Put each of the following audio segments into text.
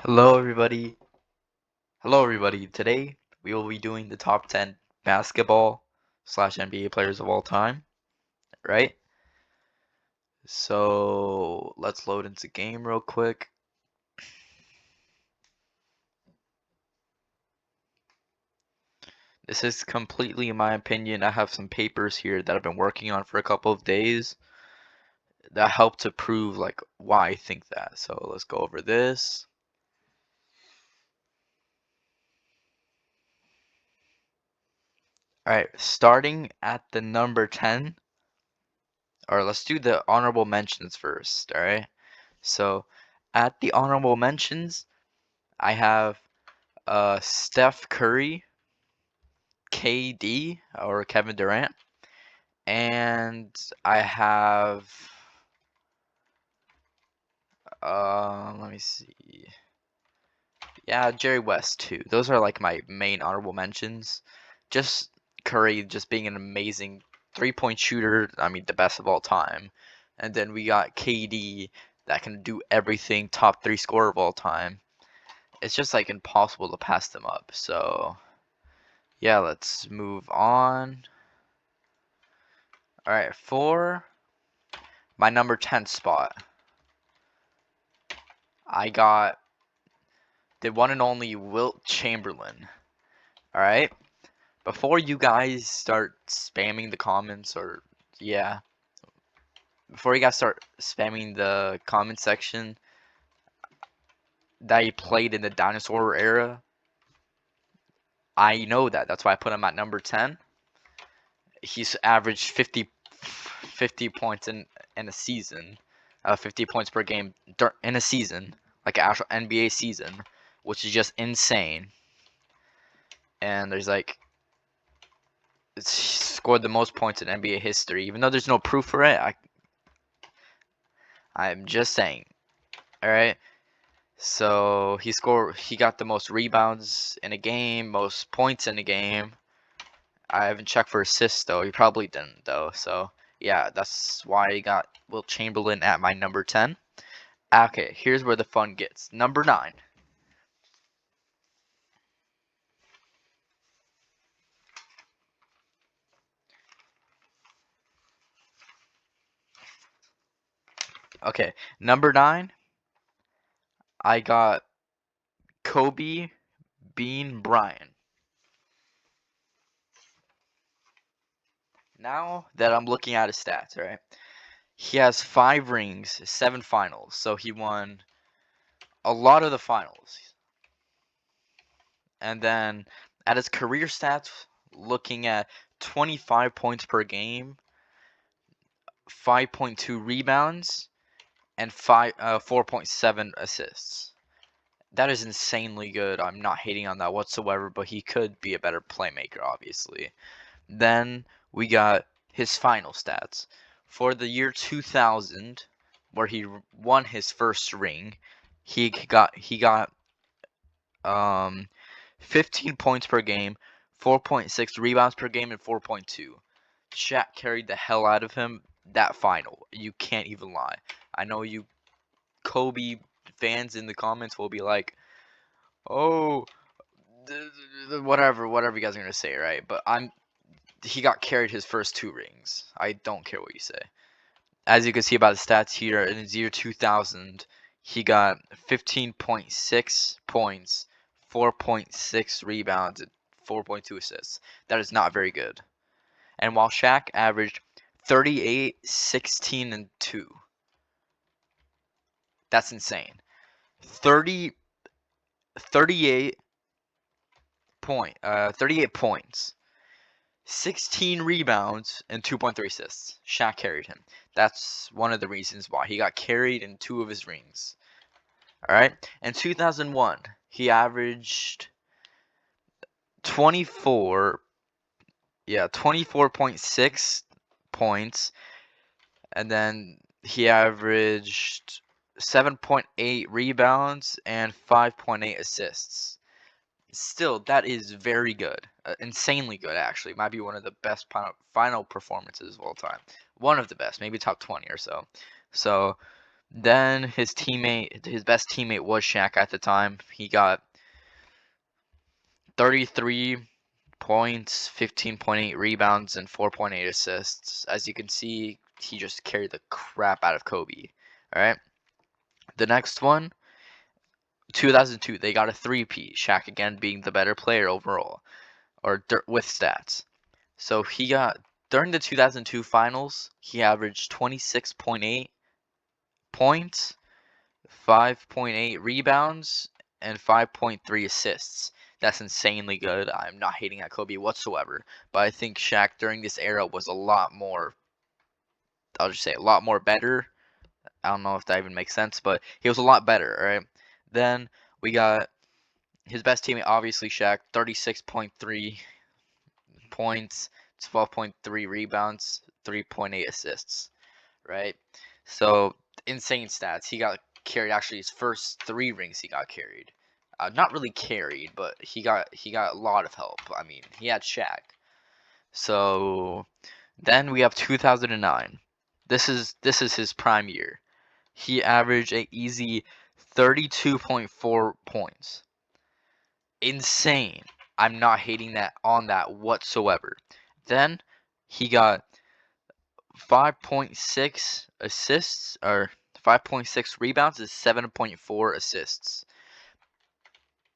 Hello everybody. Hello everybody. Today we will be doing the top 10 basketball slash NBA players of all time, right? So let's load into game real quick. This is completely my opinion. I have some papers here that I've been working on for a couple of days that help to prove like why I think that. So let's go over this. All right, starting at the number 10, or let's do the honorable mentions first, all right? So at the honorable mentions, I have Steph Curry, KD or Kevin Durant, and I have let me see. Yeah, Jerry West too. Those are like my main honorable mentions. Just Curry just being an amazing three-point shooter, I mean the best of all time. And then we got KD that can do everything, top 3 scorer of all time. It's just like impossible to pass them up. So, yeah, let's move on. All right, for my number 10 spot, I got the one and only Wilt Chamberlain. All right, before you guys start spamming the comments, or yeah, before you guys start spamming the comment section that he played in the dinosaur era, I know that. That's why I put him at number 10. He's averaged 50 points in a season, 50 points per game in a season, like an actual NBA season, which is just insane. And there's like, he scored the most points in NBA history, even though there's no proof for it. I'm just saying. All right. So he got the most rebounds in a game, most points in a game. I haven't checked for assists though. He probably didn't though. So yeah, that's why I got Wilt Chamberlain at my number 10. Okay, here's where the fun gets. Number 9. Okay, number 9, I got Kobe Bean Bryant. Now that I'm looking at his stats, right? He has 5 rings, 7 finals. So he won a lot of the finals. And then at his career stats, looking at 25 points per game, 5.2 rebounds, and 4.7 assists. That is insanely good. I'm not hating on that whatsoever, but he could be a better playmaker, obviously. Then we got his final stats. For the year 2000, where he won his first ring, he got 15 points per game, 4.6 rebounds per game, and 4.2. Shaq carried the hell out of him that final. You can't even lie. I know you Kobe fans in the comments will be like, "Oh, whatever you guys are gonna say, right?" But he got carried his first 2 rings. I don't care what you say. As you can see by the stats here, in his year 2000, he got 15.6 points, 4.6 rebounds, and 4.2 assists. That is not very good. And while Shaq averaged 38, 16, and 2, that's insane. 30, 38 38 points, 16 rebounds, and 2.3 assists. Shaq carried him. That's one of the reasons why he got carried in 2 of his rings. All right. In 2001, he averaged 24, 24.6 points, and then he averaged 7.8 rebounds and 5.8 assists. Still, that is very good. Insanely good, actually. Might be one of the best final performances of all time. One of the best, maybe top 20 or so. So, Then his best teammate was Shaq at the time. He got 33 points, 15.8 rebounds, and 4.8 assists. As you can see, he just carried the crap out of Kobe. All right. The next one, 2002, they got a three-peat. Shaq again being the better player overall, or with stats. So he got during the 2002 finals, he averaged 26.8 points, 5.8 rebounds, and 5.3 assists. That's insanely good. I'm not hating at Kobe whatsoever, but I think Shaq during this era was a lot more, I'll just say a lot more better. I don't know if that even makes sense, but he was a lot better, right? Then we got his best teammate, obviously Shaq, 36.3 points, 12.3 rebounds, 3.8 assists, right? So insane stats. He got carried. Actually, his first three rings he got carried. Not really carried, but he got a lot of help. I mean, he had Shaq. So then we have 2009. This is his prime year. He averaged a easy 32.4 points. Insane. I'm not hating that on that whatsoever. Then he got 5.6 assists or 5.6 rebounds is 7.4 assists.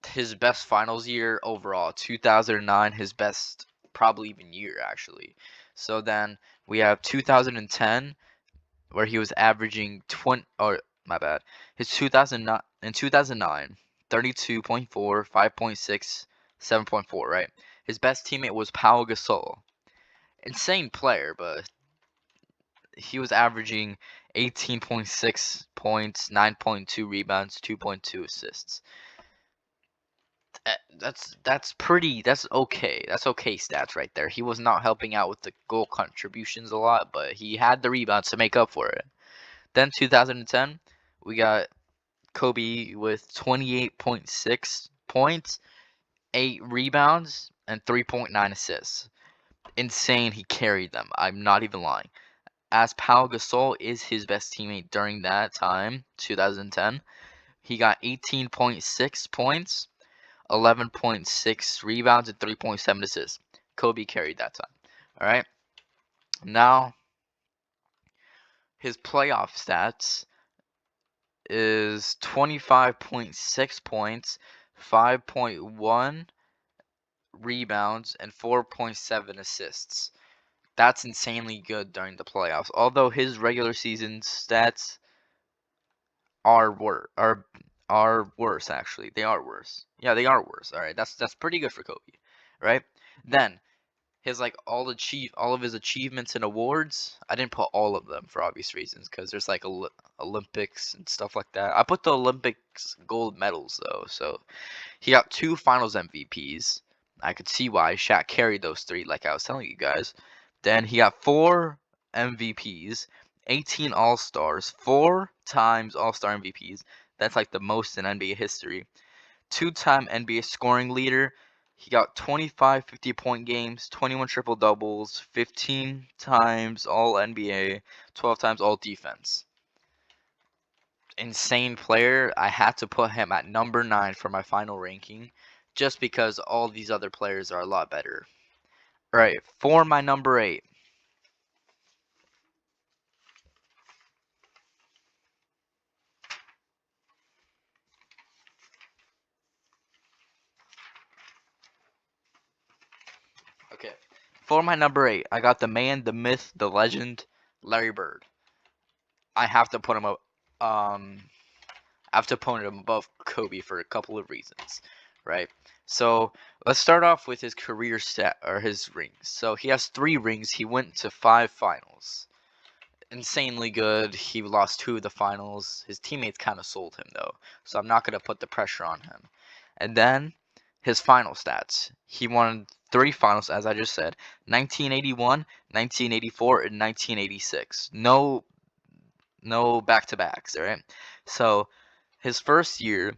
His best finals year overall, 2009, his best probably even year actually. So then we have 2010 where he was averaging 20 or my bad. His 2009 in 2009, 32.4, 5.6, 7.4, right? His best teammate was Pau Gasol. Insane player, but he was averaging 18.6 points, 9.2 rebounds, 2.2 assists. That's okay. That's okay stats right there. He was not helping out with the goal contributions a lot, but he had the rebounds to make up for it. Then 2010, we got Kobe with 28.6 points, 8 rebounds, and 3.9 assists. Insane, he carried them. I'm not even lying. As Pau Gasol is his best teammate during that time, 2010, he got 18.6 points, 11.6 rebounds, and 3.7 assists. Kobe carried that time. All right. Now, his playoff stats is 25.6 points, 5.1 rebounds, and 4.7 assists. That's insanely good during the playoffs. Although his regular season stats are worse actually. They are worse. Yeah, they are worse. All right, that's pretty good for Kobe, right? Then his all of his achievements and awards. I didn't put all of them for obvious reasons because there's like Olympics and stuff like that. I put the Olympics gold medals though. So he got 2 Finals MVPs. I could see why Shaq carried those 3, like I was telling you guys. Then he got 4 MVPs, 18 All Stars, 4 times All Star MVPs. That's like the most in NBA history. 2-time NBA scoring leader. He got 25 50-point games, 21 triple doubles, 15 times All NBA, 12 times All Defense. Insane player. I had to put him at number 9 for my final ranking just because all these other players are a lot better. Right, for my number 8. Okay. For my number 8, I got the man, the myth, the legend, Larry Bird. I have to put him up I have to put him above Kobe for a couple of reasons, right? So let's start off with his career stat or his rings. So he has 3 rings. He went to 5 finals. Insanely good. He lost 2 of the finals. His teammates kind of sold him though, so I'm not gonna put the pressure on him. And then his final stats. He won 3 finals, as I just said: 1981, 1984, and 1986. No back-to-backs, all right? So his first year,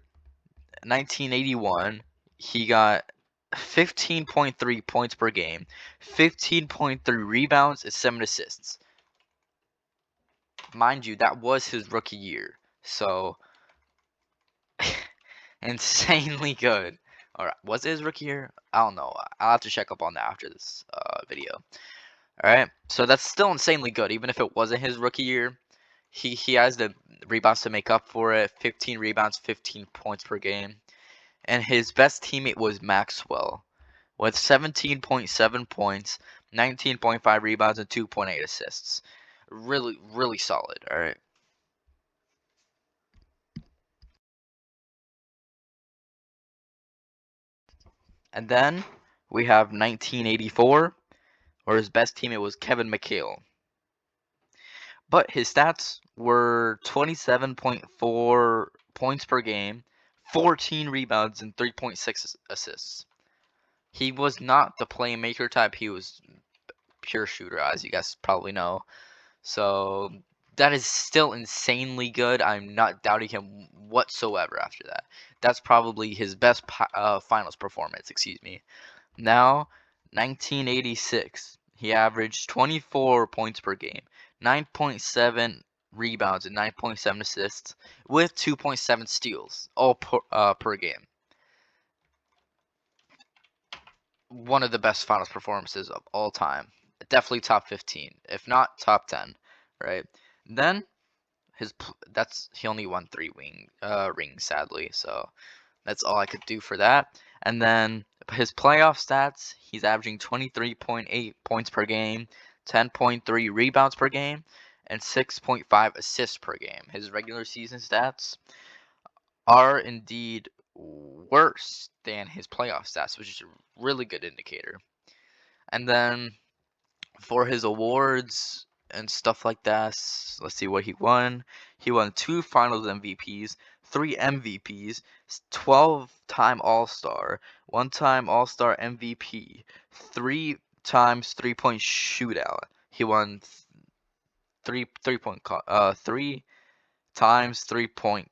1981, he got 15.3 points per game, 15.3 rebounds, and 7 assists. mind you, that was his rookie year. So insanely good. All right, was it his rookie year? I don't know. I'll have to check up on that after this video. All right, so that's still insanely good, even if it wasn't his rookie year. He has the rebounds to make up for it. 15 rebounds, 15 points per game, and his best teammate was Maxwell, with 17.7 points, 19.5 rebounds, and 2.8 assists. Really, really solid. All right. And then we have 1984, where his best teammate was Kevin McHale. But his stats were 27.4 points per game, 14 rebounds, and 3.6 assists. He was not the playmaker type. He was pure shooter, as you guys probably know. So that is still insanely good. I'm not doubting him whatsoever after that. That's probably his best finals performance, excuse me. Now, 1986, he averaged 24 points per game, 9.7 rebounds, and 9.7 assists, with 2.7 steals, all per game. One of the best finals performances of all time. Definitely top 15, if not top 10, right? Then he only won 3 rings, sadly, so that's all I could do for that. And then his playoff stats, he's averaging 23.8 points per game, 10.3 rebounds per game, and 6.5 assists per game. His regular season stats are indeed worse than his playoff stats, which is a really good indicator. And then for his awards and stuff like that, let's see what he won. He won 2 Finals MVPs, 3 MVPs, 12-time All-Star, 1-time All-Star MVP, 3 times 3-point shootout. He won 3 times 3-point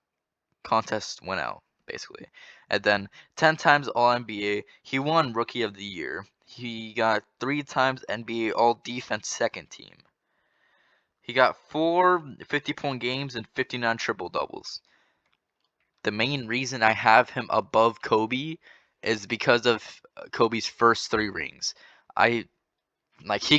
contest win out, basically. And then 10 times All NBA. He won Rookie of the Year. He got 3 times NBA All Defense Second Team. He got 4 50-point games and 59 triple doubles. The main reason I have him above Kobe is because of Kobe's first 3 rings. He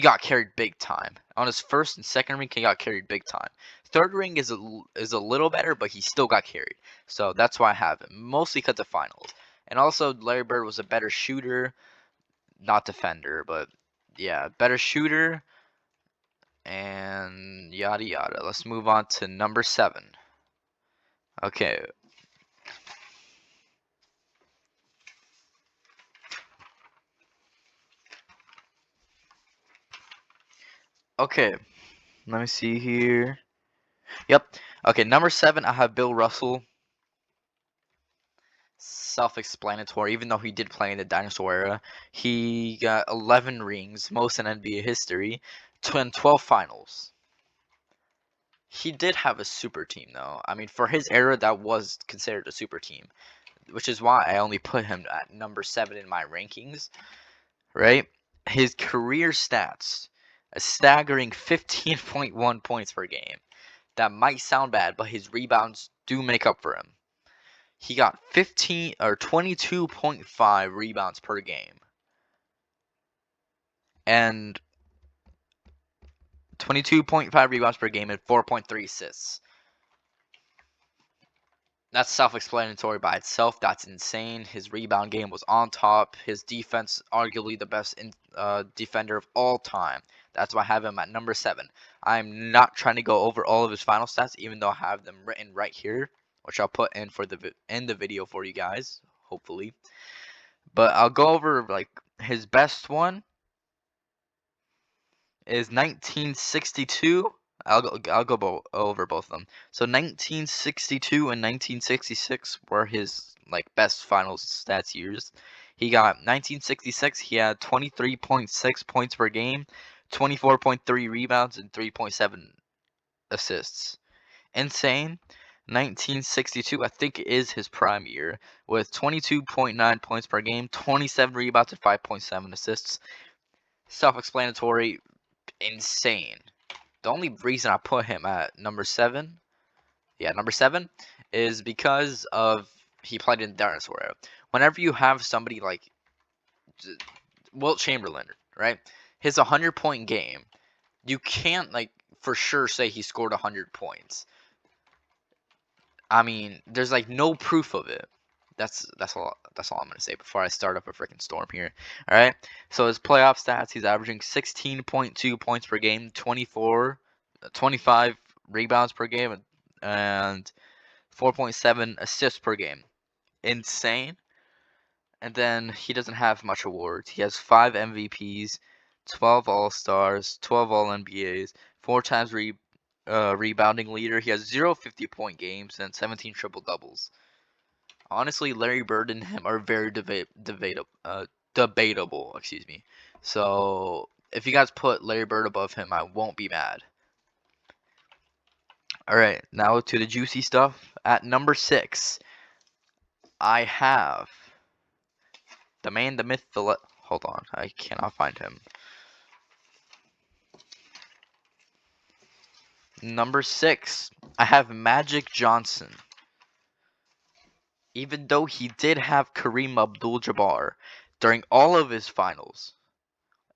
got carried big time. On his first and second ring, he got carried big time. Third ring is a little better, but he still got carried. So that's why I have him. Mostly because of finals. And also, Larry Bird was a better shooter, not defender, but yeah, better shooter, and yada yada. Let's move on to number 7. Okay. Okay. Let me see here. Yep. Okay, number 7, I have Bill Russell. Self-explanatory, even though he did play in the dinosaur era. He got 11 rings, most in NBA history, 12 finals. He did have a super team, though. I mean, for his era, that was considered a super team, which is why I only put him at number 7 in my rankings, right? His career stats, a staggering 15.1 points per game. That might sound bad, but his rebounds do make up for him. He got 22.5 rebounds per game and 22.5 rebounds per game and 4.3 assists. That's self-explanatory by itself. That's insane. His rebound game was on top. His defense, arguably the best defender of all time. That's why I have him at number 7. I'm not trying to go over all of his final stats, even though I have them written right here, which I'll put in for the video for you guys, hopefully. But I'll go over like his best one is 1962. I'll go over both of them. So 1962 and 1966 were his like best finals stats years. He got 1966. He had 23.6 points per game, 24.3 rebounds, and 3.7 assists. Insane. 1962, I think, is his prime year with 22.9 points per game, 27 rebounds, and 5.7 assists. Self-explanatory, insane. The only reason I put him at number 7, number 7, is because of he played in Dinosaur Era. Whenever you have somebody like Wilt Chamberlain, right? His 100-point game, you can't like for sure say he scored 100 points. I mean, there's like no proof of it. That's all I'm gonna say before I start up a freaking storm here. All right. So his playoff stats, he's averaging 16.2 points per game, 25 rebounds per game, and 4.7 assists per game. Insane. And then he doesn't have much awards. He has 5 MVPs, 12 All-Stars, 12 All-NBAs, 4 times rebounding leader. He has 0 50-point games and 17 triple-doubles. Honestly, Larry Bird and him are very debatable. Excuse me. So if you guys put Larry Bird above him, I won't be mad. All right, now to the juicy stuff. At number 6, I have the man, the myth, hold on, I cannot find him. Number 6, I have Magic Johnson. Even though he did have Kareem Abdul-Jabbar during all of his finals,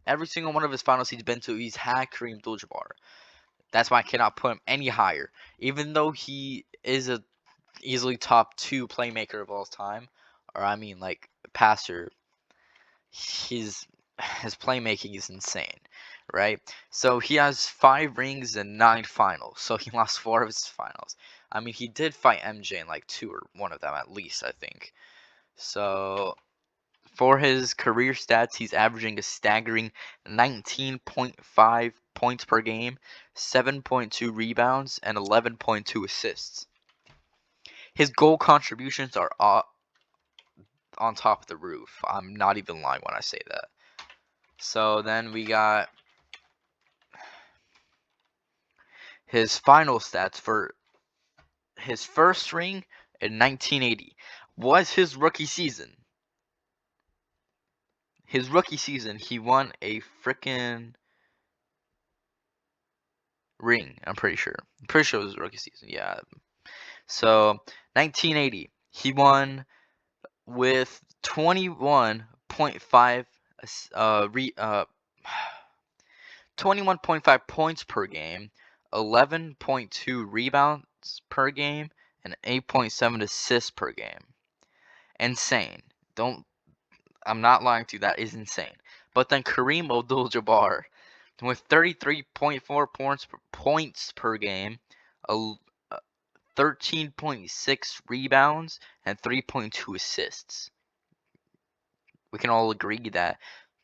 every single one of his finals he's been to, he's had Kareem Abdul-Jabbar. That's why I cannot put him any higher. Even though he is a easily top 2 playmaker of all time, or I mean like passer, his playmaking is insane, right? So he has 5 rings and 9 finals. So he lost 4 of his finals. I mean, he did fight MJ in like 2 or 1 of them at least, I think. So for his career stats, he's averaging a staggering 19.5 points per game, 7.2 rebounds, and 11.2 assists. His goal contributions are on top of the roof. I'm not even lying when I say that. So then we got his final stats for his first ring in 1980 was his rookie season. His rookie season, he won a freaking ring, I'm pretty sure. I'm pretty sure it was his rookie season, yeah. So, 1980, he won with 21.5 21.5 points per game, 11.2 rebounds per game, and 8.7 assists per game. Insane. I'm not lying to you, that is insane. But then Kareem Abdul-Jabbar with 33.4 points per game, 13.6 rebounds, and 3.2 assists. We can all agree that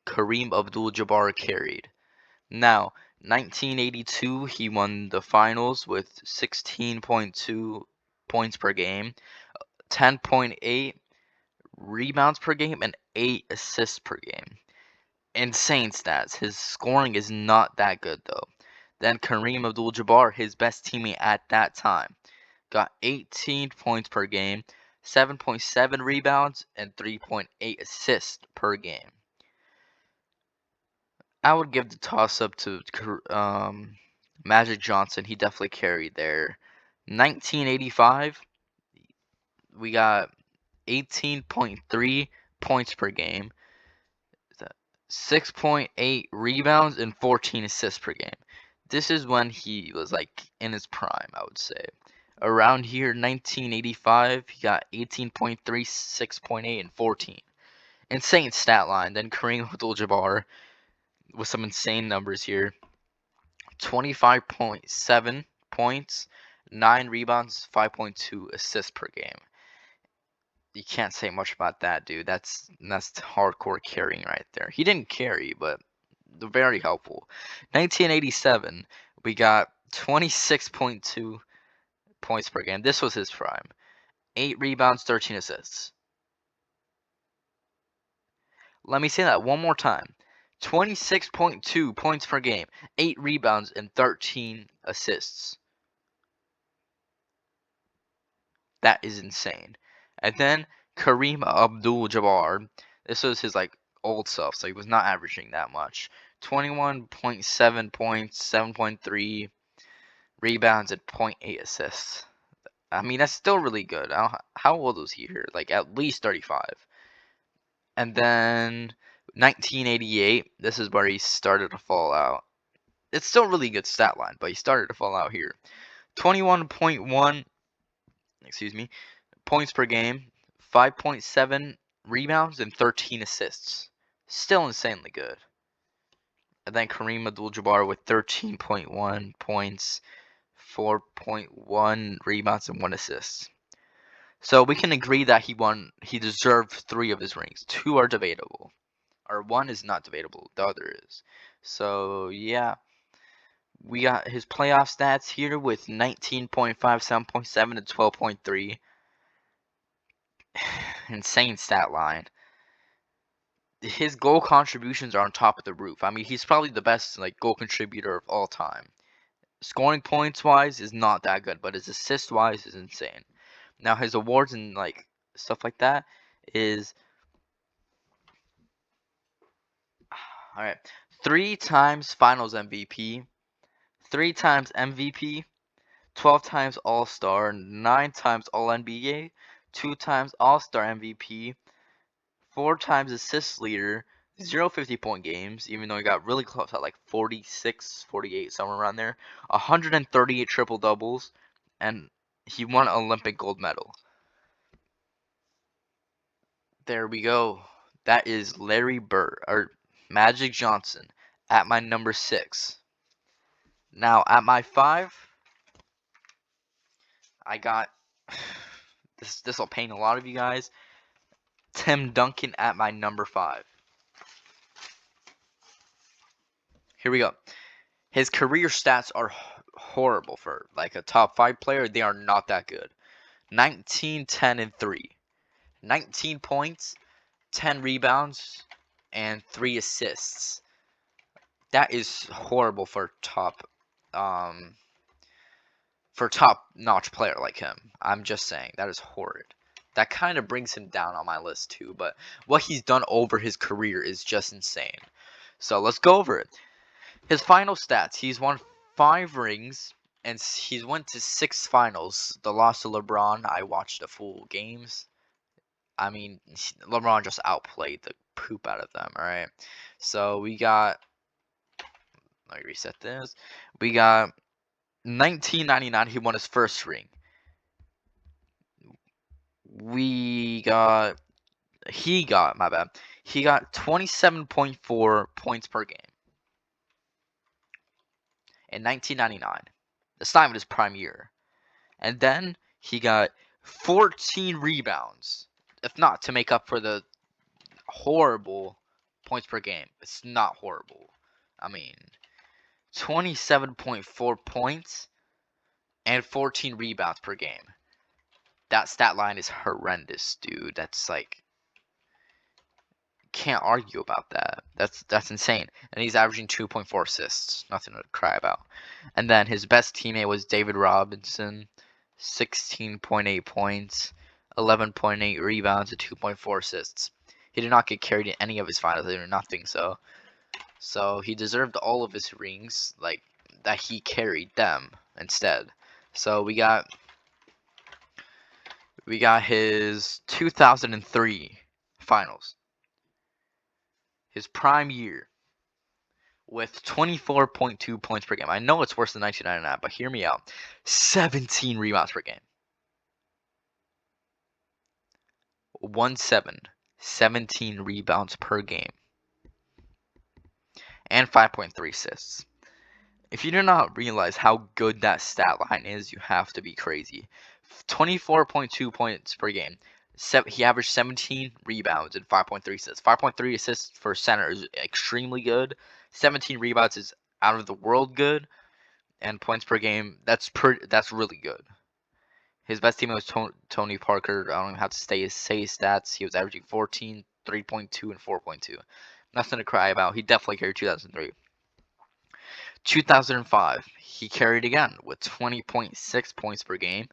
Kareem Abdul-Jabbar carried. Now, 1982, he won the finals with 16.2 points per game, 10.8 rebounds per game, and 8 assists per game. Insane stats. His scoring is not that good, though. Then Kareem Abdul-Jabbar, his best teammate at that time, got 18 points per game, 7.7 rebounds, and 3.8 assists per game. I would give the toss-up to Magic Johnson. He definitely carried there. 1985, we got 18.3 points per game, 6.8 rebounds, and 14 assists per game. This is when he was like in his prime, I would say. Around here, 1985, he got 18.3, 6.8, and 14. Insane stat line. Then Kareem Abdul-Jabbar with some insane numbers here. 25.7 points, 9 rebounds, 5.2 assists per game. You can't say much about that, dude. That's hardcore carrying right there. He didn't carry, but very helpful. 1987, we got 26.2 points per game. This was his prime. 8 rebounds, 13 assists. Let me say that one more time. 26.2 points per game, 8 rebounds, and 13 assists. That is insane. And then Kareem Abdul-Jabbar. This was his like old self, so he was not averaging that much. 21.7 points, 7.3 rebounds, and .8 assists. I mean, that's still really good. How old was he here? Like at least 35. And then 1988, this is where he started to fall out. It's still really good stat line, but he started to fall out here. 21.1, excuse me, points per game, 5.7 rebounds, and 13 assists. Still insanely good. And then Kareem Abdul-Jabbar with 13.1 points, 4.1 rebounds, and 1 assist. So we can agree that he deserved 3 of his rings. 2 are debatable. Or 1 is not debatable, the other is. So yeah. We got his playoff stats here with 19.5, 7.7, and 12.3. Insane stat line. His goal contributions are on top of the roof. I mean, he's probably the best like goal contributor of all time. Scoring points wise is not that good, but his assist wise is insane. Now his awards and like stuff like that is all right. 3 times Finals MVP, 3 times MVP, 12 times All-Star, 9 times All-NBA, 2 times All-Star MVP, 4 times assist leader, 0 50-point games, even though he got really close at like 46, 48, somewhere around there, 138 triple doubles, and he won an Olympic gold medal. There we go. That is Larry Bird, or Magic Johnson, at my number 6. Now, at my 5, I got, this will pain a lot of you guys, Tim Duncan at my number 5. Here we go. His career stats are horrible for like a top 5 player. They are not that good. 19, 10, and 3. 19 points, 10 rebounds, and 3 assists. That is horrible for top notch player like him. I'm just saying that is horrid. That kind of brings him down on my list too, but what he's done over his career is just insane. So let's go over it. His final stats: he's won 5 rings and he's went to 6 finals. The loss to LeBron, I watched the full games. I mean, LeBron just outplayed the poop out of them. All right, so we got. Let me reset this. We got 1999. He won his first ring. He got, my bad. He got 27.4 points per game in 1999. That's not even his prime year. And then he got 14 rebounds. If not to make up for the horrible points per game. It's not horrible. I mean, 27.4 points and 14 rebounds per game. That stat line is horrendous, dude. That's like, can't argue about that. That's insane. And he's averaging 2.4 assists. Nothing to cry about. And then his best teammate was David Robinson, 16.8 points, 11.8 rebounds, and 2.4 assists. He did not get carried in any of his finals. They were nothing. So he deserved all of his rings, like that he carried them instead. So we got his 2003 finals. His prime year with 24.2 points per game. I know it's worse than 1999, but hear me out. 17 rebounds per game. 17 rebounds per game. And 5.3 assists. If you do not realize how good that stat line is, you have to be crazy. 24.2 points per game. He averaged 17 rebounds and 5.3 assists. 5.3 assists for center is extremely good. 17 rebounds is out of the world good. And points per game, that's really good. His best teammate was Tony Parker. I don't even have to say his stats. He was averaging 14, 3.2, and 4.2. Nothing to cry about. He definitely carried 2003. 2005, he carried again with 20.6 points per game,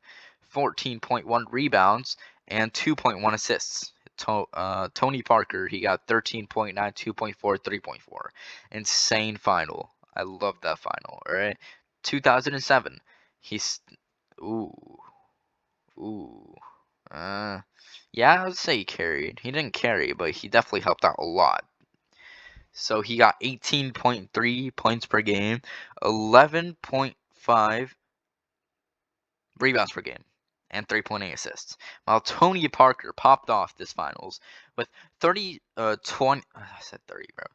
14.1 rebounds, and 2.1 assists. Tony Parker, he got 13.9, 2.4, 3.4. Insane final. I love that final. All right. 2007, he's ooh ooh. Uh, yeah, I would say he carried. He didn't carry, but he definitely helped out a lot. So he got 18.3 points per game, 11.5 rebounds per game, and 3.8 assists. While Tony Parker popped off this finals with 20, I said 30, bro.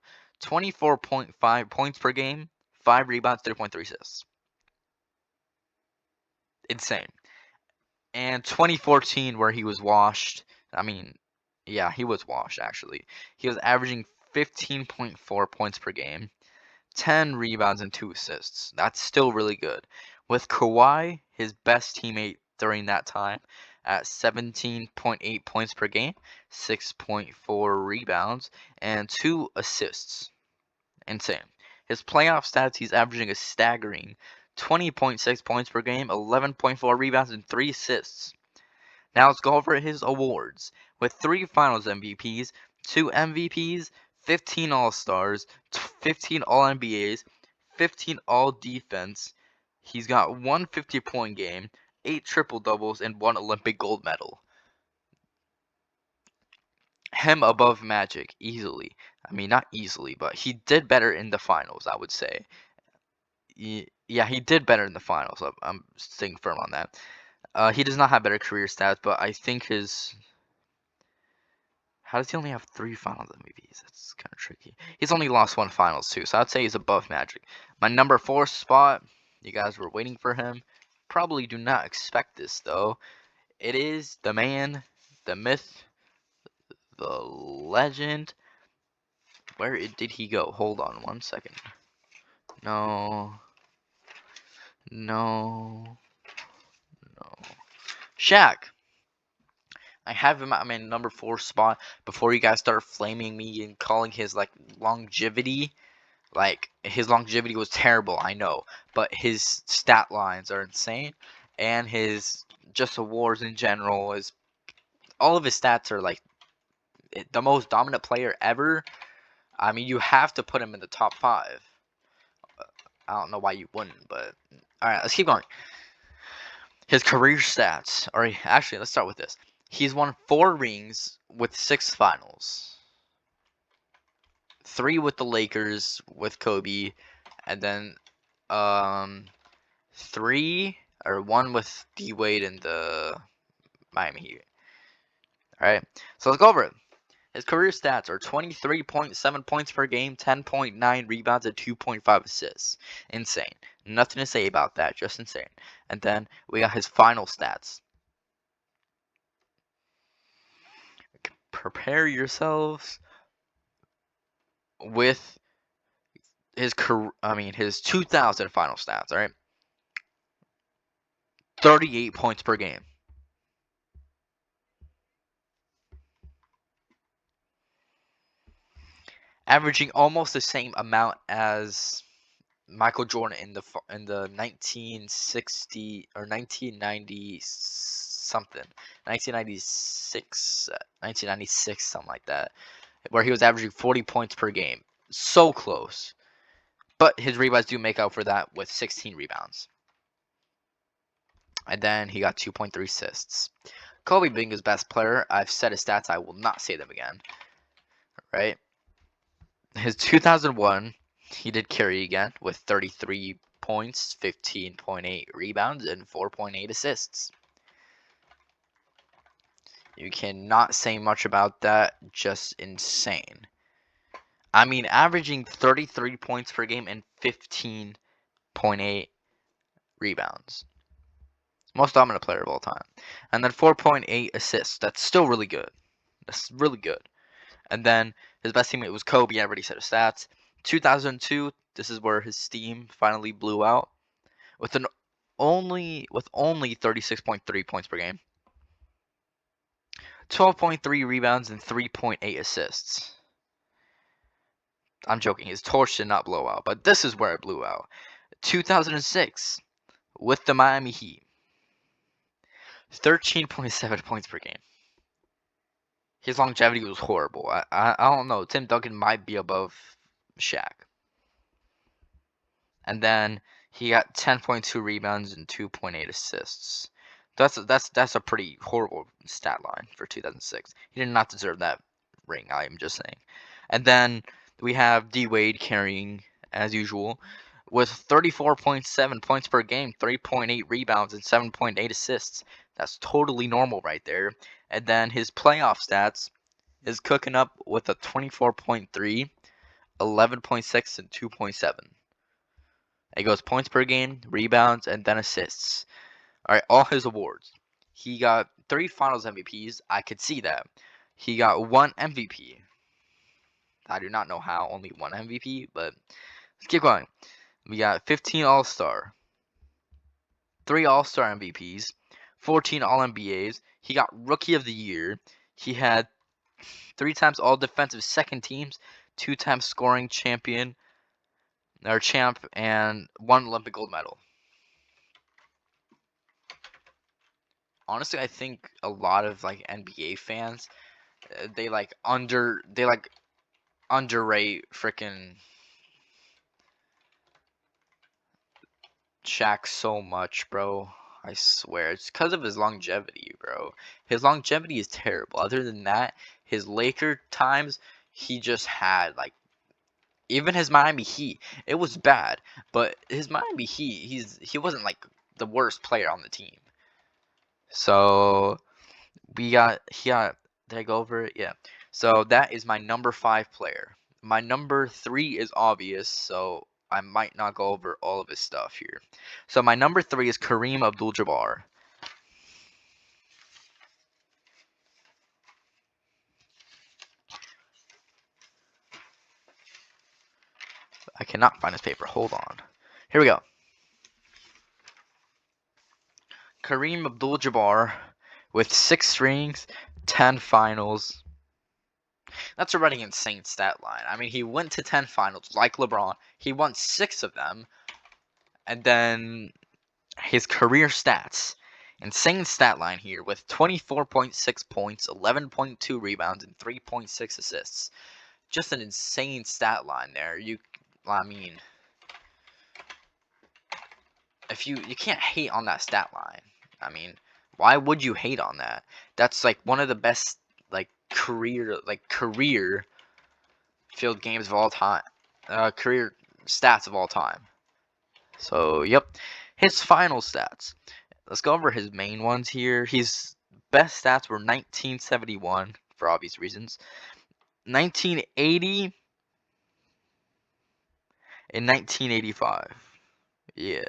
24.5 points per game, 5 rebounds, 3.3 assists. Insane. And 2014, where he was washed. I mean, yeah, he was washed actually. He was averaging 15.4 points per game, 10 rebounds and 2 assists. That's still really good. With Kawhi, his best teammate during that time, at 17.8 points per game, 6.4 rebounds, and 2 assists. Insane. His playoff stats, he's averaging a staggering 20.6 points per game, 11.4 rebounds, and 3 assists. Now let's go over his awards. With 3 Finals MVPs, 2 MVPs, 15 All-Stars, 15 All-NBAs, 15 All-Defense. He's got 1 50-point game, 8 triple-doubles, and 1 Olympic gold medal. Him above Magic, easily. I mean, not easily, but he did better in the finals, I would say. Yeah, he did better in the finals. I'm staying firm on that. He does not have better career stats, but I think his... How does he only have 3 finals MVPs? That's kind of tricky. He's only lost 1 finals too, so I'd say he's above Magic. My number 4 spot, you guys were waiting for him. Probably do not expect this though. It is the man, the myth, the legend. Where did he go? Hold on 1 second. No. No. No. Shaq. I have him at my number 4 spot. Before you guys start flaming me and calling his like longevity, like his longevity was terrible, I know, but his stat lines are insane, and his just awards in general is all of his stats are like the most dominant player ever. I mean, you have to put him in the top 5. I don't know why you wouldn't, but all right, let's keep going. His career stats. Or actually, let's start with this. He's won 4 rings with 6 finals. 3 with the Lakers with Kobe, and then 3 or 1 with D Wade and the Miami Heat. All right, so let's go over it. His career stats are 23.7 points per game, 10.9 rebounds, and 2.5 assists. Insane. Nothing to say about that, just insane. And then we got his final stats. Prepare yourselves with his his 2000 final stats, all right? 38 points per game. Averaging almost the same amount as Michael Jordan in the 1960 or 1990 something, 1996, 1996, something like that, where he was averaging 40 points per game. So close. But his rebounds do make up for that with 16 rebounds. And then he got 2.3 assists. Kobe being his best player, I've said his stats, I will not say them again. Right? His 2001, he did carry again with 33 points, 15.8 rebounds, and 4.8 assists. You cannot say much about that. Just insane. I mean, averaging 33 points per game and 15.8 rebounds. Most dominant player of all time. And then 4.8 assists. That's still really good. That's really good. And then his best teammate was Kobe. I already said his stats. 2002, this is where his steam finally blew out with only 36.3 points per game, 12.3 rebounds, and 3.8 assists. I'm joking. His torch did not blow out, but this is where it blew out. 2006 with the Miami Heat, 13.7 points per game. His longevity was horrible. I don't know. Tim Duncan might be above Shaq. And then he got 10.2 rebounds and 2.8 assists. That's a pretty horrible stat line for 2006. He did not deserve that ring. I am just saying. And then we have D Wade carrying as usual with 34.7 points per game, 3.8 rebounds, and 7.8 assists. That's totally normal right there. And then his playoff stats is cooking up with a 24.3, 11.6, and 2.7. It goes points per game, rebounds, and then assists. All right, all his awards. He got 3 Finals MVPs. I could see that. He got 1 MVP. I do not know how, only 1 MVP, but let's keep going. We got 15 All-Star, 3 All-Star MVPs, 14 All-NBAs. He got Rookie of the Year. He had 3 times All-Defensive Second Teams, 2 times Scoring Champion, or Champ, and 1 Olympic Gold Medal. Honestly, I think a lot of like NBA fans, they like underrate freaking Shaq so much, bro. I swear, it's because of his longevity, bro. His longevity is terrible. Other than that, his Laker times, he just had like even his Miami Heat, it was bad, but his Miami Heat, he wasn't like the worst player on the team. So he got did I go over it? Yeah. So that is my number 5 player. My number 3 is obvious, so I might not go over all of his stuff here. So my number 3 is Kareem Abdul-Jabbar. I cannot find his paper. Hold on. Here we go. Kareem Abdul-Jabbar with 6 rings, 10 finals. That's already an insane stat line. I mean, he went to 10 finals like LeBron. He won 6 of them. And then his career stats. Insane stat line here with 24.6 points, 11.2 rebounds, and 3.6 assists. Just an insane stat line there. I mean, if you can't hate on that stat line. I mean, why would you hate on that? That's like one of the best career field games of all time. Career stats of all time. So, yep. His final stats. Let's go over his main ones here. His best stats were 1971 for obvious reasons, 1980, and 1985. Yeah.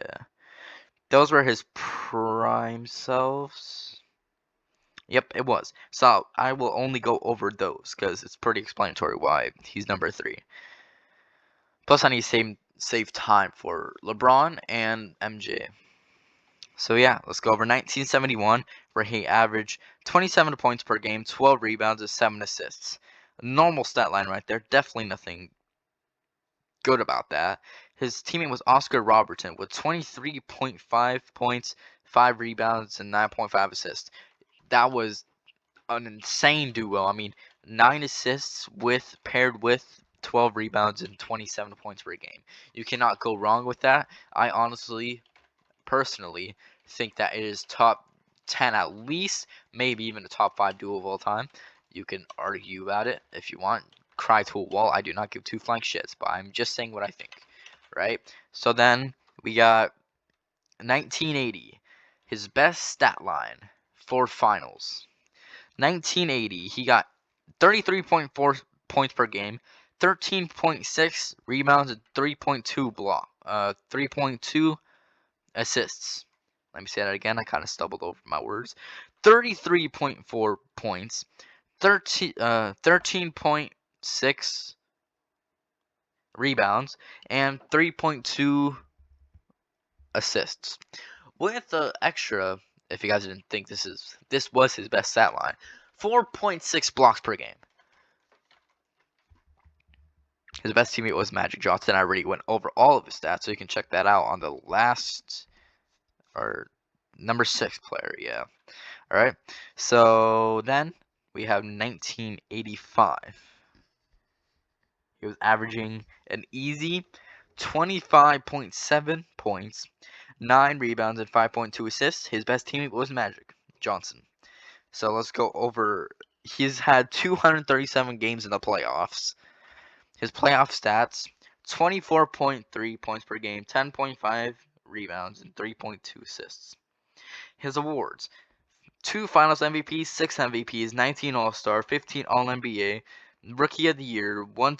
Those were his prime selves. Yep, it was. So I will only go over those because it's pretty explanatory why he's number 3. Plus, I need to save time for LeBron and MJ. So yeah, let's go over 1971, where he averaged 27 points per game, 12 rebounds, and 7 assists. A normal stat line right there. Definitely nothing good about that. His teammate was Oscar Robertson with 23.5 points, 5 rebounds, and 9.5 assists. That was an insane duo. I mean, 9 assists paired with 12 rebounds and 27 points per game. You cannot go wrong with that. I honestly, personally, think that it is top 10 at least, maybe even a top 5 duo of all time. You can argue about it if you want. Cry to a wall. I do not give 2 flying shits, but I'm just saying what I think, right? So then we got 1980, his best stat line for finals. 1980, he got 33.4 points per game, 13.6 rebounds, and 3.2 assists. Let me say that again. I kind of stumbled over my words. 33.4 points, 13.6 rebounds, and 3.2 assists. With the extra, if you guys didn't think this was his best stat line, 4.6 blocks per game. His best teammate was Magic Johnson. I already went over all of his stats, so you can check that out on the last or number 6 player. Yeah. All right. So then we have 1985. He was averaging an easy 25.7 points, 9 rebounds, and 5.2 assists. His best teammate was Magic Johnson. So let's go over. He's had 237 games in the playoffs. His playoff stats: 24.3 points per game, 10.5 rebounds, and 3.2 assists. His awards: 2 Finals MVPs, 6 MVPs, 19 All-Star, 15 All-NBA, Rookie of the Year, one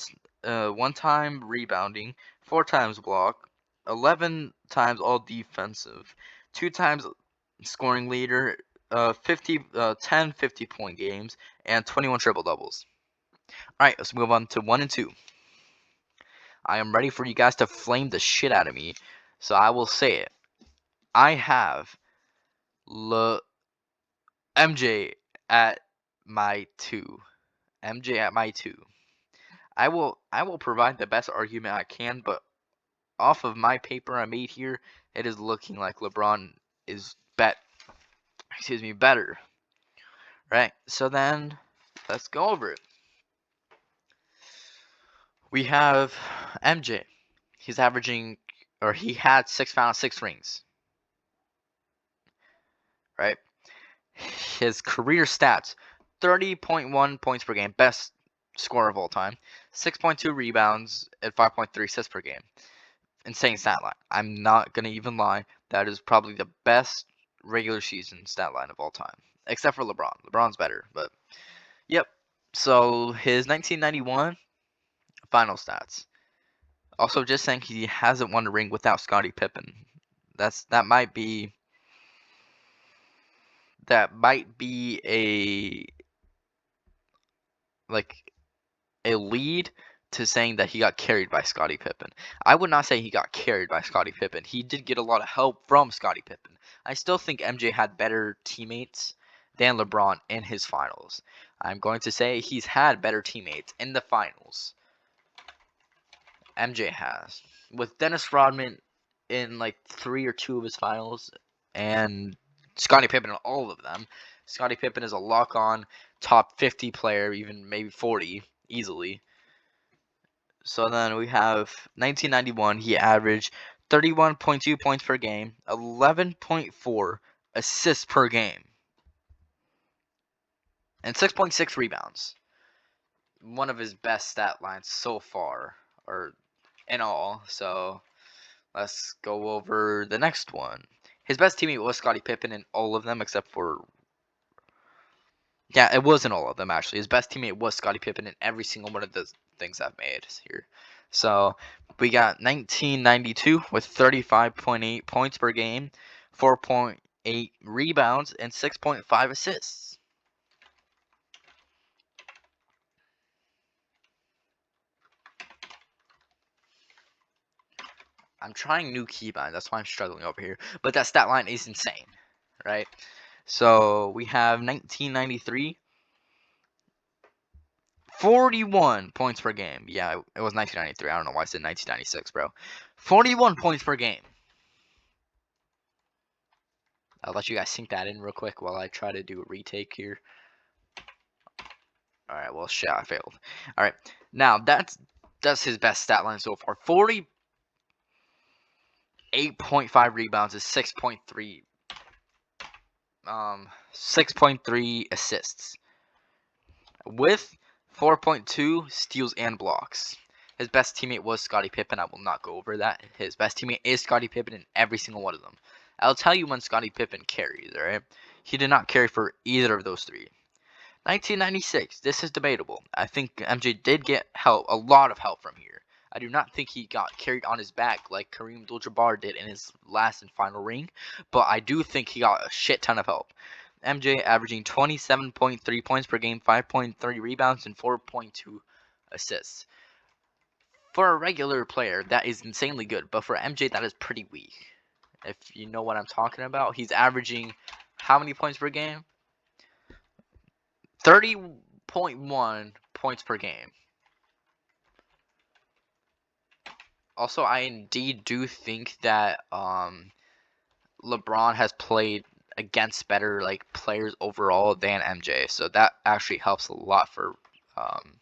time rebounding, 4 times block, 11 times All-Defensive, 2 times scoring leader, 10 50-point games, and 21 triple-doubles. Alright, let's move on to 1 and 2. I am ready for you guys to flame the shit out of me, so I will say it. I have MJ at my 2. MJ at my 2. I will provide the best argument I can, but off of my paper I made here, it is looking like LeBron is better. Right? So then let's go over it. We have MJ. He's averaging, or he had 6 finals, 6 rings. Right? His career stats: 30.1 points per game, best scorer of all time, 6.2 rebounds, and 5.3 assists per game. Insane stat line. I'm not gonna even lie. That is probably the best regular season stat line of all time, except for LeBron. LeBron's better, but yep. So his 1991 final stats. Also, just saying he hasn't won a ring without Scottie Pippen. That might be a like a lead to saying that he got carried by Scottie Pippen. I would not say he got carried by Scottie Pippen. He did get a lot of help from Scottie Pippen. I still think MJ had better teammates than LeBron in his finals. I'm going to say he's had better teammates in the finals. MJ has. With Dennis Rodman in like 3 or 2 of his finals, and Scottie Pippen in all of them. Scottie Pippen is a lock-on top 50 player, even maybe 40 easily. So then we have 1991. He averaged 31.2 points per game, 11.4 assists per game, and 6.6 rebounds. One of his best stat lines so far, or in all. So let's go over the next one. His best teammate was Scottie Pippen in all of them except for... Yeah, it wasn't all of them actually. His best teammate was Scottie Pippen in every single one of the things I've made here. So we got 1992 with 35.8 points per game, 4.8 rebounds, and 6.5 assists. I'm trying new keybinds, that's why I'm struggling over here. But that stat line is insane, right? So we have 1993. 41 points per game. Yeah, it was 1993. I don't know why I said 1996, bro. 41 points per game. I'll let you guys sink that in real quick while I try to do a retake here. Alright, well, shit, I failed. Alright, now that's his best stat line so far. 48.5 rebounds is 6.3 assists. With 4.2 steals and blocks. His best teammate was Scottie Pippen. I will not go over that. His best teammate is Scottie Pippen in every single one of them. I'll tell you when Scottie Pippen carries, alright? He did not carry for either of those 3. 1996. This is debatable. I think MJ did get help, a lot of help from here. I do not think he got carried on his back like Kareem Abdul-Jabbar did in his last and final ring, but I do think he got a shit ton of help. MJ averaging 27.3 points per game, 5.3 rebounds, and 4.2 assists. For a regular player, that is insanely good, but for MJ, that is pretty weak. If you know what I'm talking about, he's averaging how many points per game? 30.1 points per game. Also, I indeed do think that LeBron has played against better like players overall than MJ. So that actually helps a lot for um,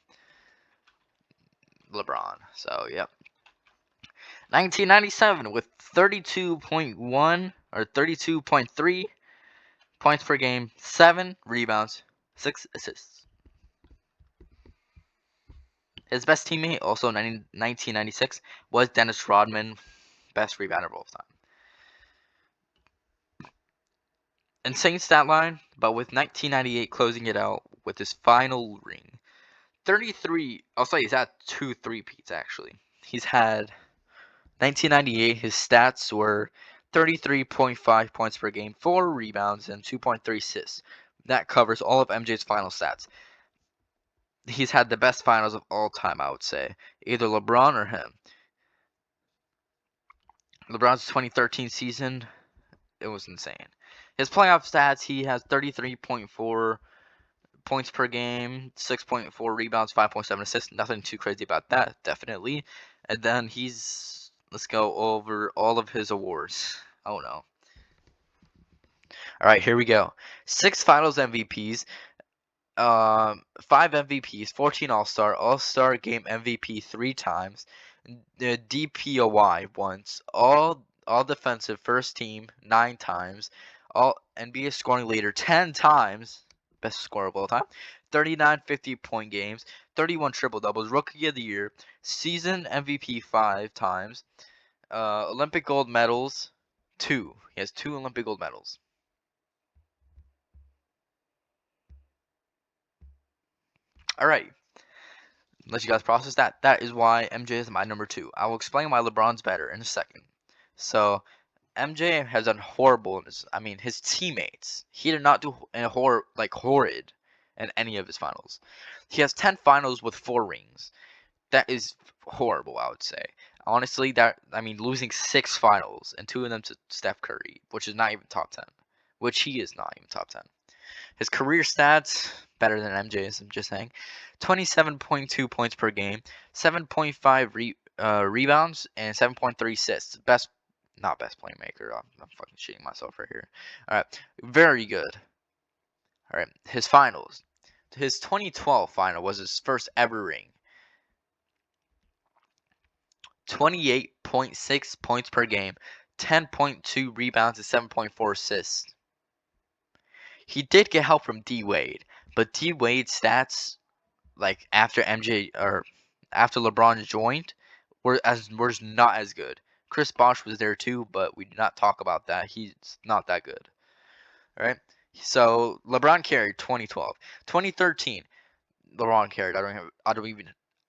LeBron. So yep. 1997 with 32.1 or 32.3 points per game, 7 rebounds, 6 assists. His best teammate, also in 1996, was Dennis Rodman, best rebounder of all time. Insane stat line, but with 1998 closing it out with his final ring. 33, I'll say he's had 2 three-peats actually. He's had 1998, his stats were 33.5 points per game, 4 rebounds, and 2.3 assists. That covers all of MJ's final stats. He's had the best finals of all time, I would say. Either LeBron or him. LeBron's 2013 season, it was insane. His playoff stats, he has 33.4 points per game, 6.4 rebounds, 5.7 assists. Nothing too crazy about that, definitely. And then let's go over all of his awards. Oh no. All right, here we go. 6 Finals MVPs, 5 MVPs, 14 All-Star Game MVP 3 times, the DPOY once, all defensive first team 9 times, all NBA scoring leader 10 times, best scorer of all time, 39 50-point games, 31 triple doubles, rookie of the year, season MVP 5 times, Olympic gold medals 2. He has 2 Olympic gold medals. All right. Let you guys process that. That is why MJ is my number 2. I will explain why LeBron's better in a second. So, MJ has done horrible in his. I mean, his teammates. He did not do horrid in any of his finals. He has 10 finals with 4 rings. That is horrible, I would say. Honestly, losing 6 finals and 2 of them to Steph Curry, which is not even top 10, which he is not even top 10. His career stats better than MJ's. I'm just saying, 27.2 points per game, 7.5 rebounds, and 7.3 assists. Not best playmaker. I'm fucking shitting myself right here. All right, very good. All right, his finals. His 2012 final was his first ever ring. 28.6 points per game, 10.2 rebounds, and 7.4 assists. He did get help from D Wade, but D Wade's stats, like after LeBron joined, were not as good. Chris Bosh was there too, but we did not talk about that. He's not that good. All right. So LeBron carried 2012, 2013. LeBron carried.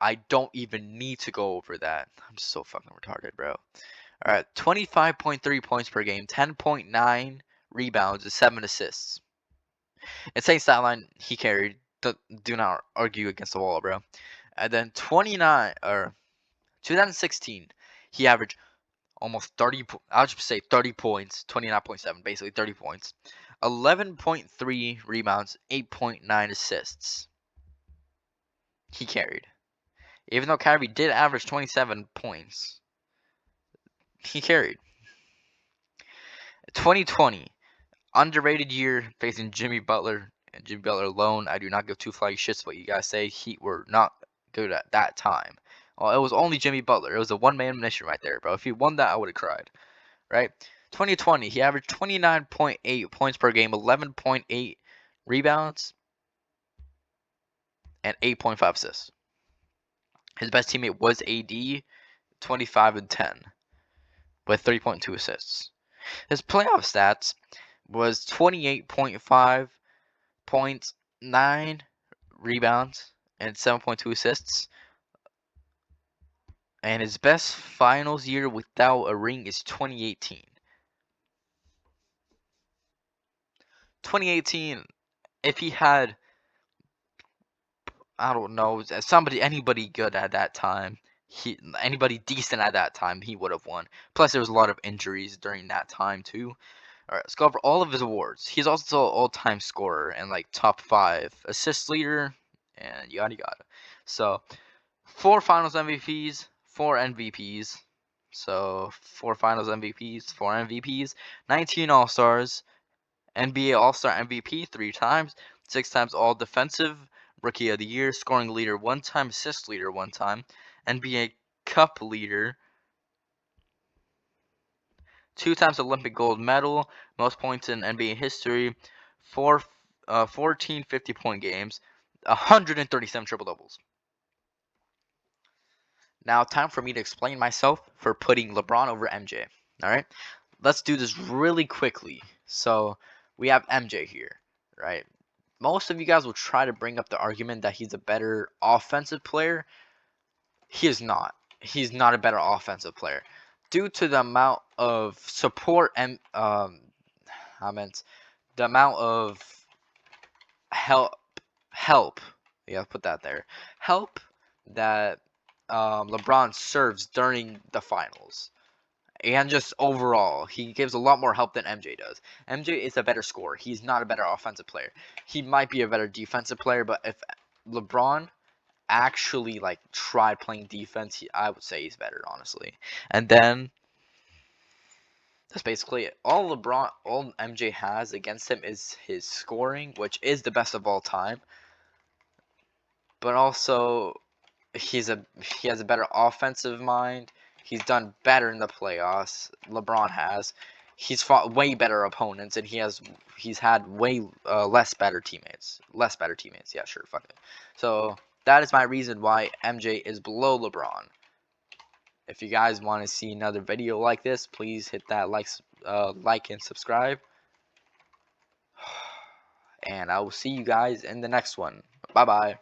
I don't even need to go over that. I'm so fucking retarded, bro. All right. 25.3 points per game, 10.9 rebounds, and 7 assists. Insane stat line, he carried. Do not argue against the wall, bro. And then 2016, he averaged almost 30. I'll just say 30 points, 29.7, basically 30 points, 11.3 rebounds, 8.9 assists. He carried. Even though Kyrie did average 27 points, he carried. 2020, underrated year facing Jimmy Butler and Jimmy Butler alone. I do not give two flying shits what you guys say. Heat were not good at that time. Well, it was only Jimmy Butler. It was a one-man mission right there, bro. If he won that, I would have cried. Right? 2020, he averaged 29.8 points per game, 11.8 rebounds, and 8.5 assists. His best teammate was AD, 25 and 10, with 3.2 assists. His playoff stats was 28.5 points, 9 rebounds, and 7.2 assists. And his best finals year without a ring is 2018. 2018, if he had, I don't know, anybody good at that time, anybody decent at that time, he would have won. Plus, there was a lot of injuries during that time too. All right, let's go over all of his awards. He's also an all-time scorer and like top 5 assist leader, and yada yada. So, 4 Finals MVPs, 4 MVPs. So 4 Finals MVPs, 4 MVPs, 19 All Stars, NBA All-Star MVP 3 times, 6 times All Defensive Rookie of the Year, scoring leader 1 time, assist leader 1 time, NBA Cup leader 2 times Olympic gold medal, most points in NBA history, 14 50-point games, 137 triple doubles. Now, time for me to explain myself for putting LeBron over MJ. All right, let's do this really quickly. So we have MJ here, right? Most of you guys will try to bring up the argument that he's a better offensive player. He is not. He's not a better offensive player due to the amount of support and I meant the amount of help help. Yeah, put that there. Help that LeBron serves during the finals. And just overall, he gives a lot more help than MJ does. MJ is a better scorer. He's not a better offensive player. He might be a better defensive player, but if LeBron actually like tried playing defense, I would say he's better, honestly. And then that's basically it. All MJ has against him is his scoring, which is the best of all time. But also he has a better offensive mind. He's done better in the playoffs. LeBron has. He's fought way better opponents, and he's had way less better teammates. Less better teammates. Yeah, sure, fuck it. So that is my reason why MJ is below LeBron. If you guys want to see another video like this, please hit that like and subscribe. And I will see you guys in the next one. Bye bye.